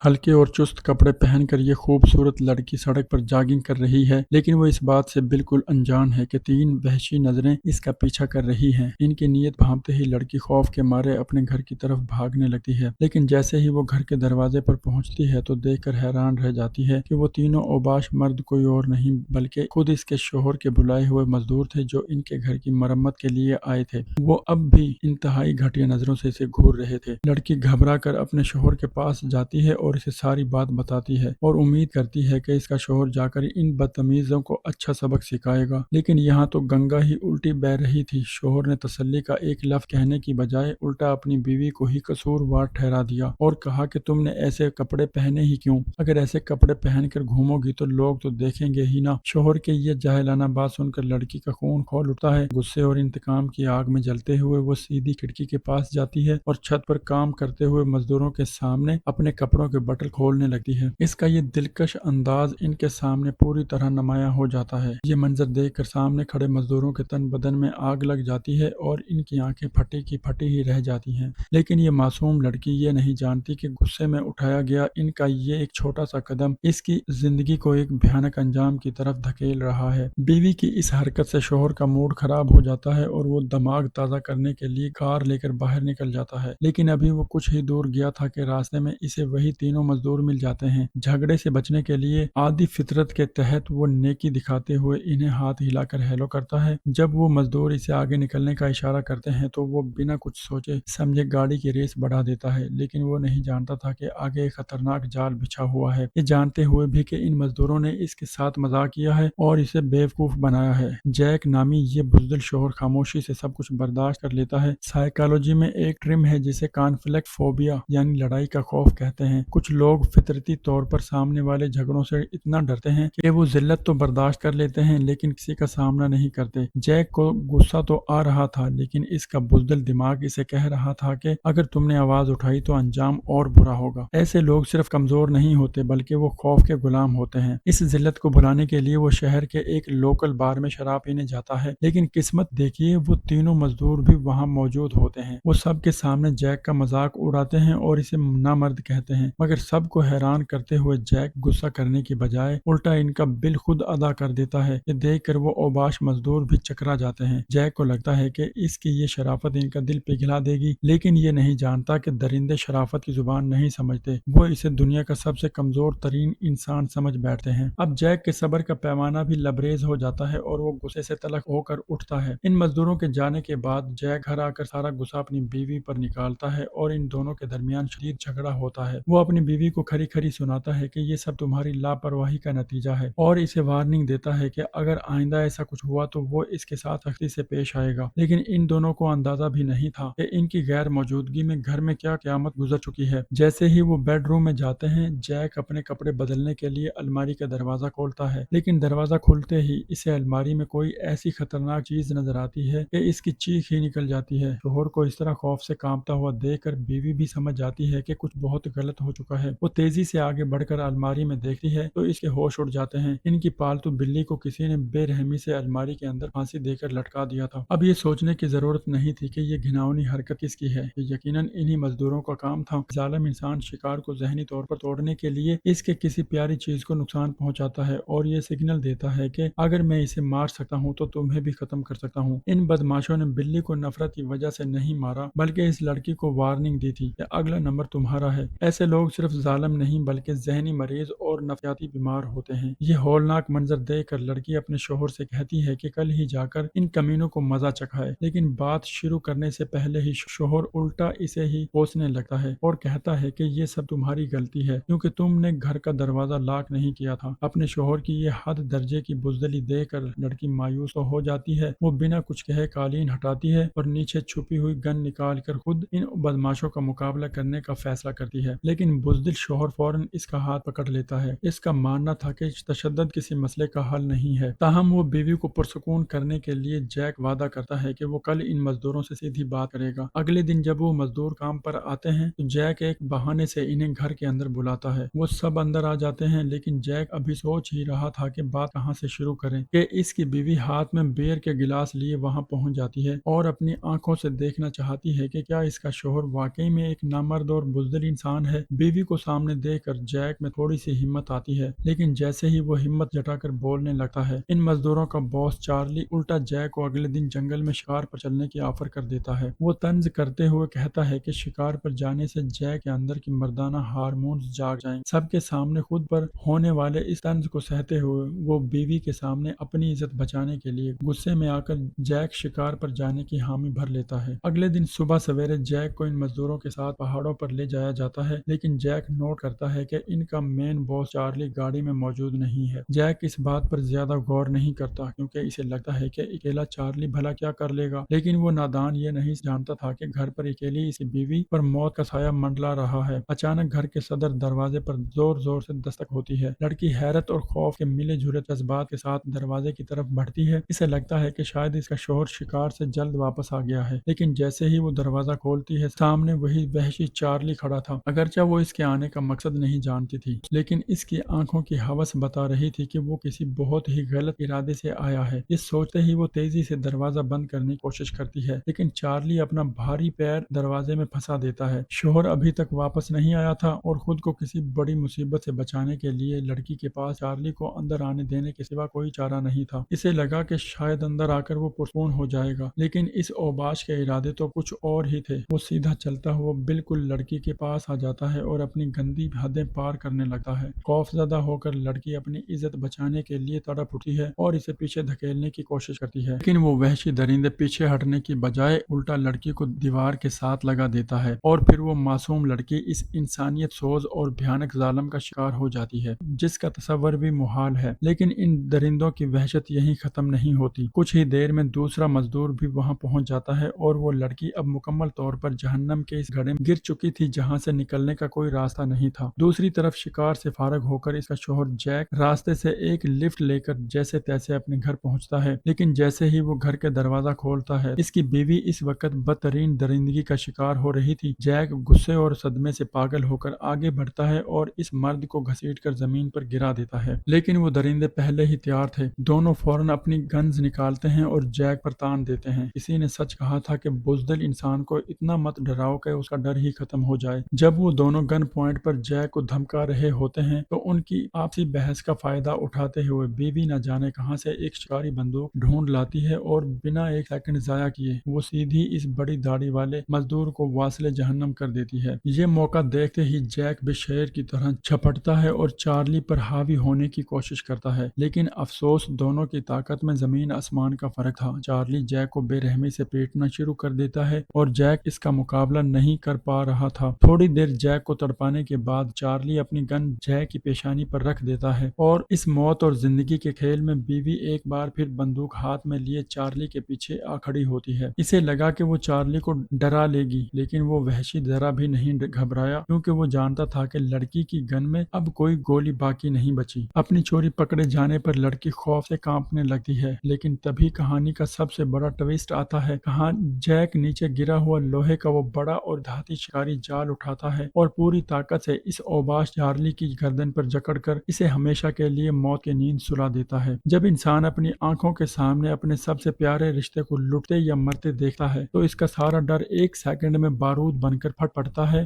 हल्के और चुस्त कपड़े पहनकर ये खूबसूरत लड़की सड़क पर जॉगिंग कर रही है, लेकिन वो इस बात से बिल्कुल अनजान है कि 3 वहशी नजरें इसका पीछा कर रही हैं। इनकी नीयत भांपते ही लड़की खौफ के मारे अपने घर की तरफ भागने लगती है, लेकिन जैसे ही वो घर के दरवाजे पर पहुंचती है तो देखकर हैरान रह जाती है कि वो तीनों औबाश मर्द कोई और नहीं बल्कि खुद इसके शोहर के बुलाए हुए मजदूर थे जो इनके घर की मरम्मत के लिए आए थे। वो अब भी इंतहाई घटिया नजरों से इसे घूर रहे थे। लड़की घबरा कर अपने शोहर के पास जाती है और इसे सारी बात बताती है और उम्मीद करती है कि इसका शोहर जाकर इन बदतमीजों को अच्छा सबक सिखाएगा, लेकिन यहाँ तो गंगा ही उल्टी बह रही थी। शोहर ने तसल्ली का एक लफ्ज कहने की बजाय उल्टा अपनी बीवी को ही कसूरवार ठहरा दिया और कहा कि तुमने ऐसे कपड़े पहने ही क्यों? अगर ऐसे कपड़े पहनकर घूमोगी तो लोग तो देखेंगे ही ना। शोहर के ये जाहिलाना बात सुनकर लड़की का खून खौल उठता है। गुस्से और इंतकाम की आग में जलते हुए वो सीधी खिड़की के पास जाती है और छत पर काम करते हुए मजदूरों के सामने अपने कपड़ों के बटन खोलने लगती है। इसका ये दिलकश अंदाज इनके सामने पूरी तरह नुमायां हो जाता है। ये मंजर देखकर सामने खड़े मजदूरों के तन बदन में आग लग जाती है और इनकी आंखें फटी की फटी ही रह जाती हैं। लेकिन ये मासूम लड़की ये नहीं जानती कि गुस्से में उठाया गया इनका ये एक छोटा सा कदम इसकी जिंदगी को एक भयानक अंजाम की तरफ धकेल रहा है। बीवी की इस हरकत से शोहर का मूड खराब हो जाता है और वो दिमाग ताज़ा करने के लिए कार लेकर बाहर निकल जाता है, लेकिन अभी वो कुछ ही दूर गया था कि रास्ते में इसे वही तीनों मजदूर मिल जाते हैं। झगड़े से बचने के लिए आदि फितरत के तहत वो नेकी दिखाते हुए इन्हें हाथ हिलाकर हेलो करता है। जब वो मजदूर इसे आगे निकलने का इशारा करते हैं तो वो बिना कुछ सोचे समझे गाड़ी की रेस बढ़ा देता है, लेकिन वो नहीं जानता था कि आगे एक खतरनाक जाल बिछा हुआ है। ये जानते हुए भी कि इन मजदूरों ने इसके साथ मजाक किया है और इसे बेवकूफ बनाया है। जैक नामी ये बुज़दिल शोहर खामोशी से सब कुछ बर्दाश्त कर लेता है। साइकोलॉजी में एक ट्रिम है जिसे कॉन्फ्लिक्ट फोबिया यानी लड़ाई का खौफ कहते हैं। कुछ लोग फितरती तौर पर सामने वाले झगड़ों से इतना डरते हैं कि वो जिल्लत तो बर्दाश्त कर लेते हैं लेकिन किसी का सामना नहीं करते। जैक को गुस्सा तो आ रहा था, लेकिन इसका बुज़दिल दिमाग इसे कह रहा था कि अगर तुमने आवाज उठाई तो अंजाम और बुरा होगा। ऐसे लोग सिर्फ कमजोर नहीं होते बल्कि वो खौफ के गुलाम होते हैं। इस जिल्लत को भुलाने के लिए वो शहर के एक लोकल बार में शराब पीने जाता है, लेकिन किस्मत देखिए वो तीनों मजदूर भी वहां मौजूद होते हैं। वो सबके सामने जैक का मजाक उड़ाते हैं और इसे नामर्द कहते हैं, मगर सबको हैरान करते हुए जैक गुस्सा करने की बजाय उल्टा इनका बिल खुद अदा कर देता है। ये देखकर वो औबाश मजदूर भी चकरा जाते हैं। जैक को लगता है कि इसकी ये शराफत इनका दिल पिघला देगी, लेकिन ये नहीं जानता कि दरिंदे शराफत की जुबान नहीं समझते। वो इसे दुनिया का सबसे कमजोर तरीन इंसान समझ बैठते हैं। अब जैक के सब्र का पैमाना भी लबरेज हो जाता है और वो गुस्से से तलख होकर उठता है। इन मजदूरों के जाने के बाद जैक घर आकर सारा गुस्सा अपनी बीवी पर निकालता है और इन दोनों के दरमियान शदीद झगड़ा होता है। वो अपनी बीवी को खरी खरी सुनाता है कि ये सब तुम्हारी लापरवाही का नतीजा है और इसे वार्निंग देता है कि अगर आइंदा ऐसा कुछ हुआ तो वो इसके साथ सख्ती से पेश आएगा। लेकिन इन दोनों को अंदाजा भी नहीं था कि इनकी गैर मौजूदगी में घर में क्या क़यामत गुजर चुकी है। जैसे ही वो बेडरूम में जाते हैं जैक अपने कपड़े बदलने के लिए अलमारी का दरवाजा खोलता है, लेकिन दरवाजा खुलते ही इसे अलमारी में कोई ऐसी खतरनाक चीज नजर आती है कि इसकी चीख ही निकल जाती है। शोहर को इस तरह खौफ से कांपता हुआ देखकर बीवी भी समझ जाती है कि कुछ बहुत गलत हो चुका है। वो तेजी से आगे बढ़कर अलमारी में देखती है तो इसके होश उड़ जाते हैं। इनकी पालतू बिल्ली को किसी ने बेरहमी से अलमारी के अंदर फांसी देकर लटका दिया था। अब ये सोचने की जरूरत नहीं थी कि ये घिनौनी हरकत किसकी है। ये यकीनन इन्हीं मजदूरों का काम था। जालिम इंसान शिकार को जहनी तौर पर तोड़ने के लिए इसके किसी प्यारी चीज को नुकसान पहुंचाता है और ये सिग्नल देता है कि अगर मैं इसे मार सकता हूं तो तुम्हें भी खत्म कर सकता हूं। इन बदमाशों ने बिल्ली को नफरत की वजह से नहीं मारा बल्कि इस लड़की को वार्निंग दी थी कि अगला नंबर तुम्हारा है। ऐसे लोग सिर्फ जालिम नहीं बल्कि जहनी मरीज और नफसियाती बीमार होते हैं। ये हौलनाक मंजर देखकर लड़की अपने शोहर से कहती है कि कल ही जाकर इन कमीनों को मजा चखाए, लेकिन बात शुरू करने से पहले ही शोहर उल्टा इसे ही कोसने लगता है और कहता है कि ये सब तुम्हारी गलती है क्योंकि तुमने घर का दरवाजा लॉक नहीं किया था। अपने शोहर की ये हद दर्जे की बुज़दिली देखकर लड़की मायूस तो हो जाती है। वो बिना कुछ कहे कालीन हटाती है और नीचे छुपी हुई गन निकाल कर खुद इन बदमाशों का मुकाबला करने का फैसला करती है, लेकिन बुज़दिल शोहर फौरन इसका हाथ पकड़ लेता है। इसका मानना था कि तशद्दुद किसी मसले का हल नहीं है। ताहम वो बीवी को पुरसुकून करने के लिए जैक वादा करता है कि वो कल इन मजदूरों से सीधी बात करेगा। अगले दिन जब वो मजदूर काम पर आते हैं तो जैक एक बहाने से इन्हें घर के अंदर बुलाता है। वो सब अंदर आ जाते हैं, लेकिन जैक अभी सोच ही रहा था कि बात कहाँ से शुरू करें कि इसकी बीवी हाथ में बियर के गिलास लिए वहां पहुंच जाती है और अपनी आंखों से देखना चाहती है कि क्या इसका शोहर वाकई में एक नामर्द और बुज़दिल इंसान है। बीवी بیوی کو سامنے دیکھ کر جیک میں تھوڑی سی ہمت آتی ہے، لیکن جیسے ہی وہ ہمت جٹا کر بولنے لگتا ہے، ان مزدوروں کا باس چارلی الٹا جیک کو اگلے دن جنگل میں شکار پر چلنے کی آفر کر دیتا ہے۔ وہ طنز کرتے ہوئے کہتا ہے کہ شکار پر جانے سے جیک کے اندر کی مردانہ ہارمونز جاگ جائیں گے۔ سب کے سامنے خود پر ہونے والے اس طنز کو سہتے ہوئے وہ بیوی کے سامنے اپنی عزت بچانے کے لیے غصے میں آ کر جیک شکار پر جانے کی حامی بھر لیتا ہے۔ اگلے دن صبح سویرے جیک کو ان مزدوروں کے ساتھ پہاڑوں پر لے جایا جاتا ہے، لیکن جیک نوٹ کرتا ہے کہ ان کا مین باس چارلی گاڑی میں موجود نہیں ہے۔ جیک اس بات پر زیادہ غور نہیں کرتا کیونکہ اسے لگتا ہے کہ اکیلا چارلی بھلا کیا کر لے گا، لیکن وہ نادان یہ نہیں جانتا تھا کہ گھر پر اکیلی اس بیوی پر موت کا سایہ منڈلا رہا ہے۔ اچانک گھر کے صدر دروازے پر زور زور سے دستک ہوتی ہے۔ لڑکی حیرت اور خوف کے ملے جھولے جذبات کے ساتھ دروازے کی طرف بڑھتی ہے۔ اسے لگتا ہے کہ شاید اس کا شوہر شکار سے جلد واپس آ گیا ہے، لیکن جیسے ہی وہ دروازہ کھولتی ہے سامنے وہی وحشی چارلی کھڑا تھا۔ اگرچہ وہ اس کے آنے کا مقصد نہیں جانتی تھی، لیکن اس کی آنکھوں کی ہوس بتا رہی تھی کہ وہ کسی بہت ہی غلط ارادے سے آیا ہے۔ اس سوچتے ہی وہ تیزی سے دروازہ بند کرنے کی کوشش کرتی ہے، لیکن چارلی اپنا بھاری پیر دروازے میں پھنسا دیتا ہے۔ شوہر ابھی تک واپس نہیں آیا تھا اور خود کو کسی بڑی مصیبت سے بچانے کے لیے لڑکی کے پاس چارلی کو اندر آنے دینے کے سوا کوئی چارہ نہیں تھا۔ اسے لگا کہ شاید اندر آ کر وہ پرسکون ہو جائے گا، لیکن اس اوباش کے ارادے تو کچھ اور ہی تھے۔ وہ سیدھا چلتا ہوا بالکل لڑکی کے پاس آ جاتا ہے اور اپنی گندی حدیں پار کرنے لگتا ہے۔ خوف زدہ ہو کر لڑکی اپنی عزت بچانے کے لیے تڑپ اٹھتی ہے اور اسے پیچھے دھکیلنے کی کوشش کرتی ہے، لیکن وہ وحشی درندے پیچھے ہٹنے کی بجائے الٹا لڑکی کو دیوار کے ساتھ لگا دیتا ہے اور پھر وہ معصوم لڑکی اس انسانیت سوز اور بھیانک ظالم کا شکار ہو جاتی ہے جس کا تصور بھی محال ہے۔ لیکن ان درندوں کی وحشت یہیں ختم نہیں ہوتی۔ کچھ ہی دیر میں دوسرا مزدور بھی وہاں پہنچ جاتا ہے اور وہ لڑکی اب مکمل طور پر جہنم کے اس گڑھے میں گر چکی تھی جہاں سے نکلنے کا کوئی راستہ نہیں تھا۔ دوسری طرف شکار سے فارغ ہو کر اس کا شوہر جیک راستے سے ایک لفٹ لے کر جیسے تیسے اپنے گھر پہنچتا ہے، لیکن جیسے ہی وہ گھر کے دروازہ کھولتا ہے اس کی بیوی اس وقت بدترین درندگی کا شکار ہو رہی تھی۔ جیک غصے اور صدمے سے پاگل ہو کر آگے بڑھتا ہے اور اس مرد کو گھسیٹ کر زمین پر گرا دیتا ہے، لیکن وہ درندے پہلے ہی تیار تھے۔ دونوں فوراً اپنی گنز نکالتے ہیں اور جیک پر تان دیتے ہیں۔ کسی نے سچ کہا تھا کہ بزدل انسان کو اتنا مت ڈراؤ کہ اس کا ڈر ہی ختم ہو جائے۔ جب وہ دونوں گن پوائنٹ پر جیک کو دھمکا رہے ہوتے ہیں تو ان کی آپسی بحث کا فائدہ اٹھاتے ہوئے بیوی نہ جانے کہاں سے ایک شکاری بندوق ڈھونڈ لاتی ہے اور بنا ایک سیکنڈ ضائع کیے وہ سیدھی اس بڑی داڑھی والے مزدور کو واصل جہنم کر دیتی ہے۔ یہ موقع دیکھتے ہی جیک بھی شیر کی طرح جھپٹتا ہے اور چارلی پر حاوی ہونے کی کوشش کرتا ہے، لیکن افسوس دونوں کی طاقت میں زمین آسمان کا فرق تھا۔ چارلی جیک کو بے رحمی سے پیٹنا شروع کر دیتا ہے اور جیک اس کا مقابلہ نہیں کر پا رہا تھا۔ تھوڑی دیر جیک کو تڑپانے کے بعد چارلی اپنی گن جیک کی پیشانی پر رکھ دیتا ہے اور اس موت اور زندگی کے کھیل میں بیوی ایک بار پھر بندوق ہاتھ میں لیے چارلی کے پیچھے آ کھڑی ہوتی ہے۔ اسے لگا کہ وہ چارلی کو ڈرا لے گی، لیکن وہ وحشی ذرا بھی نہیں گھبرایا کیونکہ وہ جانتا تھا کہ لڑکی کی گن میں اب کوئی گولی باقی نہیں بچی۔ اپنی چوری پکڑے جانے پر لڑکی خوف سے کانپنے لگتی ہے، لیکن تبھی کہانی کا سب سے بڑا ٹویسٹ آتا ہے۔ جیک نیچے گرا ہوا لوہے کا وہ بڑا اور دھاتی شکاری جال اٹھاتا ہے اور پوری طاقت سے اس اوباش چارلی کی گردن پر جکڑ کر اسے ہمیشہ کے لیے موت کی نیند سلا دیتا ہے۔ جب انسان اپنی آنکھوں کے سامنے اپنے سب سے پیارے رشتے کو لٹتے یا مرتے دیکھتا ہے تو اس کا سارا ڈر ایک سیکنڈ میں بارود بن کر پھٹ پڑتا ہے